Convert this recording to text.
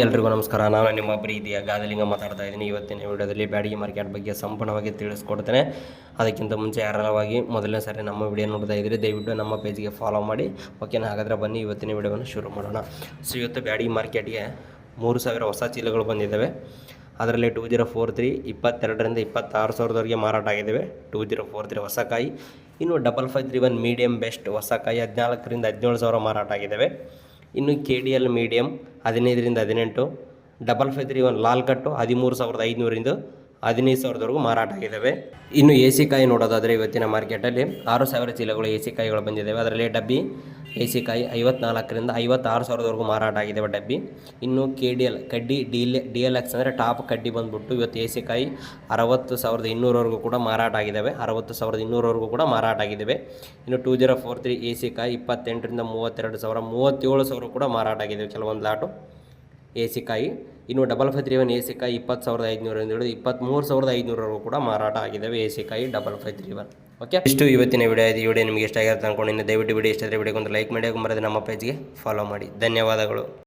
ಎಲ್ರಿಗೂ ನಮಸ್ಕಾರ. ನಾನು ನಿಮ್ಮ ಪ್ರೀತಿಯ ಗಾದಲಿಂಗ ಮಾತಾಡ್ತಾ ಇದ್ದೀನಿ. ಇವತ್ತಿನ ವಿಡಿಯೋದಲ್ಲಿ ಬ್ಯಾಡಗಿ ಮಾರ್ಕೆಟ್ ಬಗ್ಗೆ ಸಂಪೂರ್ಣವಾಗಿ ತಿಳಿಸ್ಕೊಡ್ತೇನೆ. ಅದಕ್ಕಿಂತ ಮುಂಚೆ ಯಾರೆಲ್ಲವಾಗಿ ಮೊದಲನೇ ಸಾರಿ ನಮ್ಮ ವಿಡಿಯೋ ನೋಡ್ತಾ ಇದ್ದರೆ ದಯವಿಟ್ಟು ನಮ್ಮ ಪೇಜ್ಗೆ ಫಾಲೋ ಮಾಡಿ. ಓಕೆನಾ? ಹಾಗಾದರೆ ಬನ್ನಿ ಇವತ್ತಿನ ವಿಡಿಯೋವನ್ನು ಶುರು ಮಾಡೋಣ. ಸೊ ಇವತ್ತು ಬ್ಯಾಡಗಿ ಮಾರ್ಕೆಟ್ಗೆ 3000 ಹೊಸ ಚೀಲಗಳು ಬಂದಿದ್ದಾವೆ. ಅದರಲ್ಲಿ 2043 22,000ರಿಂದ 26,000ವರೆಗೆ ಮಾರಾಟ ಆಗಿದ್ದಾವೆ. 2043 ಹೊಸ ಕಾಯಿ. ಇನ್ನು 5531 ಮೀಡಿಯಮ್ ಬೆಸ್ಟ್ ಹೊಸ ಕಾಯಿ 14,000ರಿಂದ 17,000 ಮಾರಾಟ ಆಗಿದ್ದಾವೆ. ಇನ್ನು KDL ಮೀಡಿಯಮ್ 15ರಿಂದ 18, 5531 ಲಾಲ್ ಕಟ್ಟು 13,500ರಿಂದ 15,000ವರೆಗೂ ಮಾರಾಟ ಆಗಿದ್ದಾವೆ. ಇನ್ನು AC ಕಾಯಿ ನೋಡೋದಾದರೆ ಇವತ್ತಿನ ಮಾರ್ಕೆಟಲ್ಲಿ 6,000 ಚೀಲಗಳು AC ಕಾಯಿಗಳು ಬಂದಿದ್ದಾವೆ. ಅದರಲ್ಲಿ ಡಬ್ಬಿ AC ಕಾಯಿ 54ರಿಂದ 56,000ವರೆಗೂ ಮಾರಾಟ ಆಗಿದ್ದಾವೆ ಡಬ್ಬಿ. ಇನ್ನು KDL ಕಡ್ಡಿ DLX ಅಂದರೆ ಟಾಪ್ ಕಡ್ಡಿ ಬಂದುಬಿಟ್ಟು ಇವತ್ತು AC ಕಾಯಿ 60,200ವರೆಗೂ ಕೂಡ ಮಾರಾಟ ಆಗಿದ್ದಾವೆ. 60,200ವರೆಗೂ ಕೂಡ ಮಾರಾಟ ಆಗಿದ್ದಾವೆ. ಇನ್ನು 2043 AC ಕಾಯಿ 28ರಿಂದ 32,000, 37,000 ಕೂಡ ಮಾರಾಟ ಆಗಿದ್ದಾವೆ ಕೆಲವೊಂದು ಲಾಟು AC ಕಾಯಿ. ಇನ್ನು 5531 AC ಕಾಯಿ 20,500ರಿಂದ ಹಿಡಿದು 23,500ವರೆಗೂ ಕೂಡ ಮಾರಾಟ ಆಗಿದ್ದಾವೆ AC ಕಾಯಿ 5531. ಓಕೆ, ಇಷ್ಟು ಇವತ್ತಿನ ವಿಡಿಯೋ ಇದೆ. ಈ ವಿಡಿಯೋ ನಿಮಗೆ ಇಷ್ಟ ಆಗಿರುತ್ತೆ ಅಂದ್ಕೊಂಡಿದ್ದೀನಿ. ದಯವಿಟ್ಟು ವಿಡಿಯೋ ಇಷ್ಟ ಆದರೆ ವಿಡಿಯೋಗೊಂದು ಲೈಕ್ ಮಾಡಿ, ಮರೆಯದೆ ನಮ್ಮ ಪೇಜ್ಗೆ ಫಾಲೋ ಮಾಡಿ. ಧನ್ಯವಾದಗಳು.